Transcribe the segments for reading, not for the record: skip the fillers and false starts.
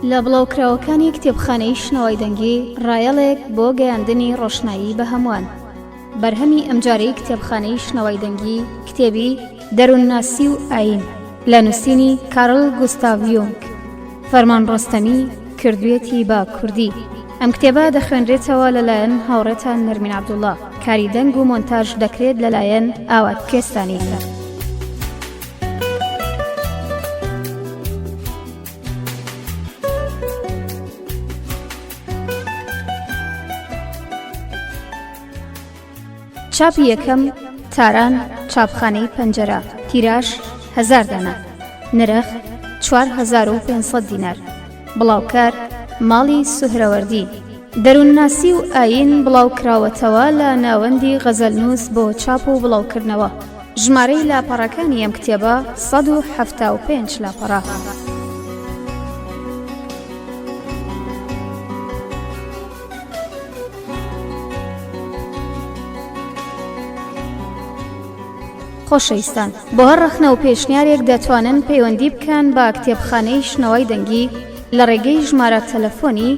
لە بڵاوکراوەکانی کتێبخانەی شنەوای دەنگی ڕایەڵێک بۆ گەیاندنی ڕۆشنایی بە هەمووان. بەرهەمی ئەمجارەی کتێبخانەی شنەوای دەنگی کتێبی دەروونناسی و ئاین لە نووسینی کارل گوستاڤ یۆنگ، فەرمان ڕۆستەمی کردوێتی بە کوردی. ئەم کتێبە دەخوێنرێتەوە لەلایەن هاوڕێتان نەرمین عەبدوڵڵا. کاری دەنگ و مۆنتاژ دەکرێت لەلایەن ئاوات کێستانیەکە. چاپی یەکەم تاران، چاپخانەی پەنجەرە، تیراژ 1000 دانە، نرخ 4500 دینار، بڵاوکار ماڵی سوهرەوەردی. دەروونناسی و ئاین بڵاوکراوەتەوە لە ناوەندی غەزەلنووس بۆ چاپ و بڵاوکردنەوە. ژمارەی لاپەڕەکانی ئەم کتێبە 175 لاپەڕە. خۆشەویستان، بۆ هەر ڕەخنە و پێشنیارێک دەتوانن پەیوەندی بکەن بە کتێبخانەی شنەوای دەنگی لە ڕێگەی ژمارە تەلەفۆنی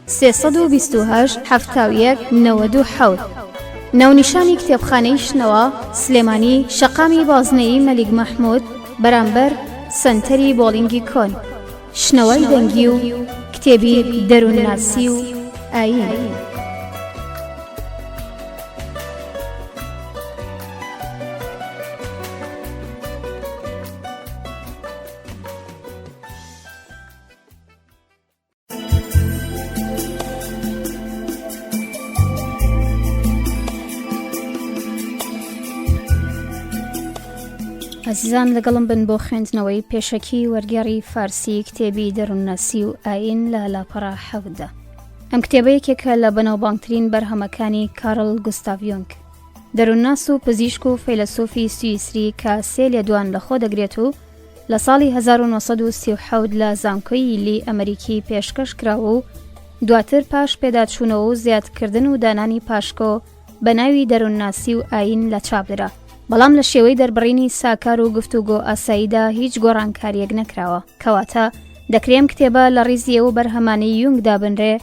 328 71 97. ناونیشانی کتێبخانەی شنەوە سلێمانی، شەقامی بازنەیی مەلیک مەحموود، بەرامبەر سەنتەری بۆڵینگی کۆن، شنەوای دەنگی و کتێبی دەروونناسی و ئاین. عزیزان، لەگەڵم بن بۆ خوێندنەوەی پێشەکی وەرگێڕی فارسی کتێبی دەروونناسی و ئاین لە لاپەڕە 7. ئەم کتێبەیەکێکە لە بەناوبانگترین بەرهەمەکانی کارل گوستاڤ یۆنگ، دەروونناس و پزیشک و فەیلسوفی سویسری کە 3 لێدوان لەخۆ دەگرێت و لە ساڵی 1937 لە زانکۆی ییلی ئەمریکی پێشکەش کراوە و دواتر پاش پێداچوونەوە و زیادکردن و دانانی پاشکۆ بە ناوی دەروونناسی و ئاین لە چاپدرا. بەڵام لە شێوەی دەربڕینی ساکار و گفتوگۆ ئاساییدا هیچ گۆڕانکاریەک نەکراوە، کەواتە دەکرێم کتێبە لە ڕیزیە و بەرهەمانەی یۆنگدا بنرێ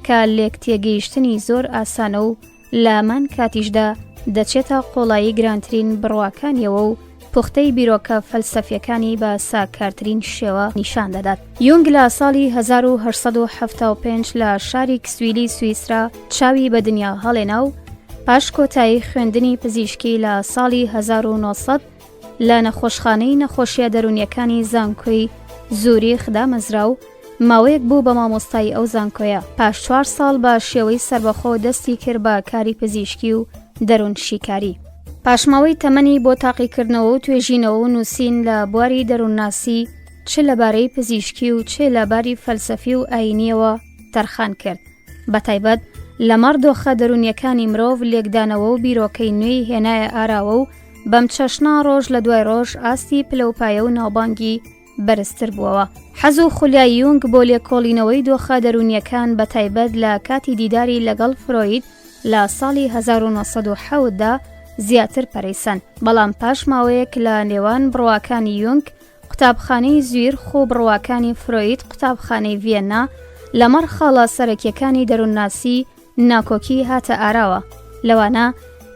کە لێک تێگەیشتنی زۆر ئاسانە و لە هەمان کاتیشدا دەچێتە قۆڵایی گرانترین بڕواکانیەوە و پوختەی بیرۆکە فەلسەفیەکانی بە ساکارترین شێوە نیشان دەدات. یۆنگ لە ساڵی 1875 لە شاری کسویلی سویسرا چاوی بە دنیا هەڵێنا و پاش کۆتایی خوێندنی پزیشکی لە ساڵی 1900 لە نەخۆشخانەی نەخۆشیە دەرونیەکانی زانکۆی زوریخ دامەزرا و ماوەیەک بوو بە مامۆستای ئەو زانکۆیە. پاش 4 ساڵ بە شێوەی سەربەخۆ دەستی کرد بە کاری پزیشکی و دەروون شیکاری. پاشماوەی تەمەنی بۆ تاقیکردنەوە و توێژینەوە و نووسین لە بواری دەروونناسی چ لەبارەی پزیشکی و چێ لەباری فەلسەفی و ئاینیەوە تەرخان کرد. بەتایبەت لەمەڕ دۆخە دەرونیەکانی مرۆڤ لێکدانەوە و بیرۆکەی نوێی هێنایە ئاراوە و بەم چەشنا ڕۆژ لە دوای ڕۆژ ئاستی پلەپایە و ناوبانگی بەرزتر بووەوە. حەز و خولیای یۆنگ بۆ لێکۆڵینەوەی دۆخە دەرونیەکان بەتایبەت لە کاتی دیداری لەگەڵ فرۆید لە ساڵی 1970دا زیاتر پەرەیسەن. بەڵام پاش ماوەیەک لە نێوان بڕواکانی یۆنگ، قوتابخانەی زویرخ و بڕواکانی فرۆید، قوتابخانەی ڤێنا، لەمەڕ خاڵە سەرەکیەکانی دەروونناسی ناکۆکی هاتە ئاراوە. لەوانە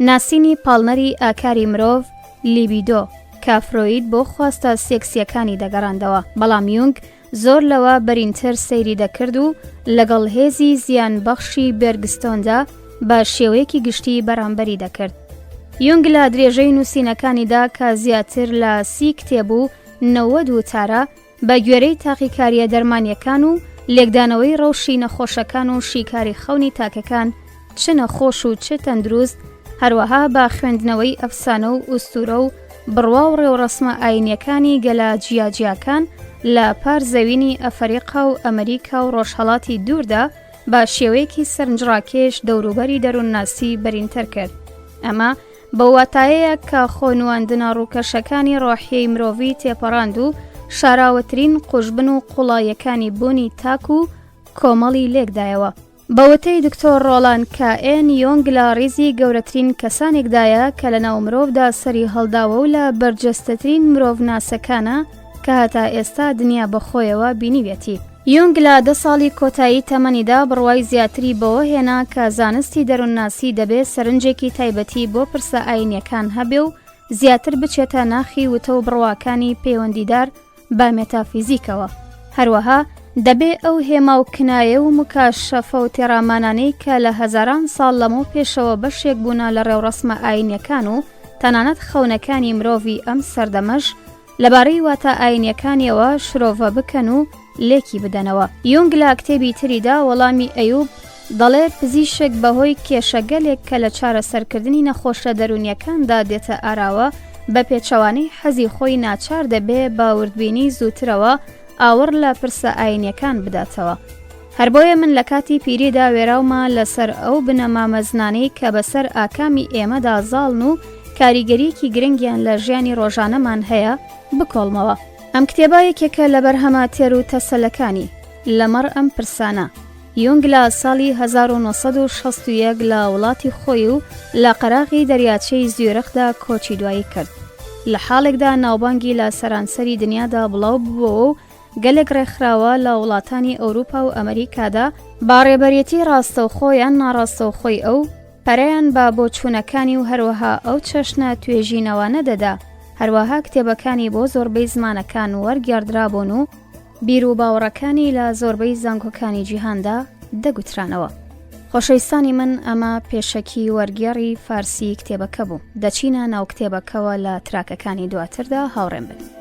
ناسینی پاڵنەری ئاکاری مرۆڤ، لیبیدۆ، کە فرۆید بۆ خواستە سێکسیەکانی دەگەڕاندەوە. بەڵام یۆنگ زۆر لەوە بەرینتر سەیری دەکرد و لەگەڵ هێزی زیان بەخشی بێرگستۆندا بە شێوەیەکی گشتی بەرامبەری دەکرد. یۆنگ لە درێژەی نووسینەکانیدا کە زیاتر لە 30 کتێب و 92 تارە بە گوێرەی تاقیکاریە دەرمانیەکان و لێکدانەوەی ڕەوشی نەخۆشەکان و شیکاری خەونی تاکەکان، چ نەخۆش و چ تەندروست، هەروەها با خوێندنەوەی ئەفسانە و ئوستورە و بڕوا و ڕێوڕەسمە ئاینیەکانی گەلا جیاجیاکان لە پار زەوینی ئەفریقا و ئەمریکا و ڕۆژهەڵاتی دووردا بە شێوەیەکی سەرنجڕاکێش دەوروبەری دەروونناسی بەرینتر کرد. ئەمە بە واتایەیە کە خۆنواندنە ڕووکەشەکانی ڕۆحیەی مرۆڤی تێپەڕاند و شاراوەترین قوشبن و قوڵایەکانی بوونی تاک و کۆمەڵی لێکدایەوە. بەوەتەی دکتۆر ڕۆڵان کائێن، یۆنگ لە ڕیزی گەورەترین کەسانێکدایە کە لە ناو مرۆڤدا سەری هەڵداوە و لە بەرجەستەترین مرۆڤ ناسەکانە کە هەتا ئێستا دنیا بەخۆیەوە بینیوێتی. یۆنگ لە 10 ساڵی کۆتایی تەمەنیدا بڕوای زیاتری بەوە هێنا کە زانستی دەروونناسی دەبێت سەرنجێکی تایبەتی بۆ پرسە ئاینیەکان هەبێ و زیاتر بچێتە ناخی وتە و بڕواکانی پەیوەندیدار بە مێتافیزیکەوە. هەروەها دەبێ ئەو هێما و کنایە و مکاشەفە و تێڕامانانەی کە لە هەزاران ساڵ لەمەو پێشەوە بەشێک بوونا لە ڕێوڕەسمە ئاینیەکان و تەنانەت خەونەکانی مرۆڤی ئەم سەردەمەش لەبارەی واتە ئاینیەکانیەوە شرۆڤە بکەن و لێکی بدەنەوە. یۆنگ لە کتێبی تریدا وەڵامی ئەیوب دەڵێ پزیشک بەهۆی کێشەگەلێک کە لە چارەسەرکردنی نەخۆشە دەرونیەکاندا دێتە ئاراوە بە پێچەوانەی حەزی خۆی ناچار دەبێ باوردبینی زووترەوە ئاور لە پرسە ئاینیەکان بداتەوە. هەر بۆیە من لە کاتی پیریدا وێراومە لەسەر ئەو بنەما مەزنانەی کە بەسەر ئاکامی ئێمەدا زاڵن و کاریگەریەکی گرنگیان لە ژیانی ڕۆژانەمان هەیە بکۆڵمەوە. ئەم کتێبە یەکێکە لە بەرهەمە تێر و تەسەلەکانی لەمەڕ ئەم پرسانە. یۆنگ لە ساڵی 1961 لە وڵاتی خۆی و لە قەراغی دەریاچەی زیۆرخدا کۆچی دوایی کرد. لە حاڵێکدا ناوبانگی لە سەرانسەری دنیادا بڵاو بووەوە و گەلێک ڕێکخراوە لە وڵاتانی ئەوروپا و ئەمریکادا با ڕێبەرێتی ڕاستەوخۆیان ناڕاستەوخۆی ئەو پەرەیان بە بۆچوونەکانی و هەروەها ئەو چەشنە توێژینەوانە دەدا. هەروەها کتێبەکانی بۆ زۆربەی زمانەکان وەرگێڕدرابوون و بیر و باوەڕەکانی لە زۆربەی زانکۆکانی جیهاندا دەگوترانەوە. خۆشەویستانی من، ئەمە پێشەکی وەرگێڕی فارسی کتێبەکە بوو. دەچینە ناو کتێبەکەوە لە تراکەکانی دواتردا هاوڕێم بن.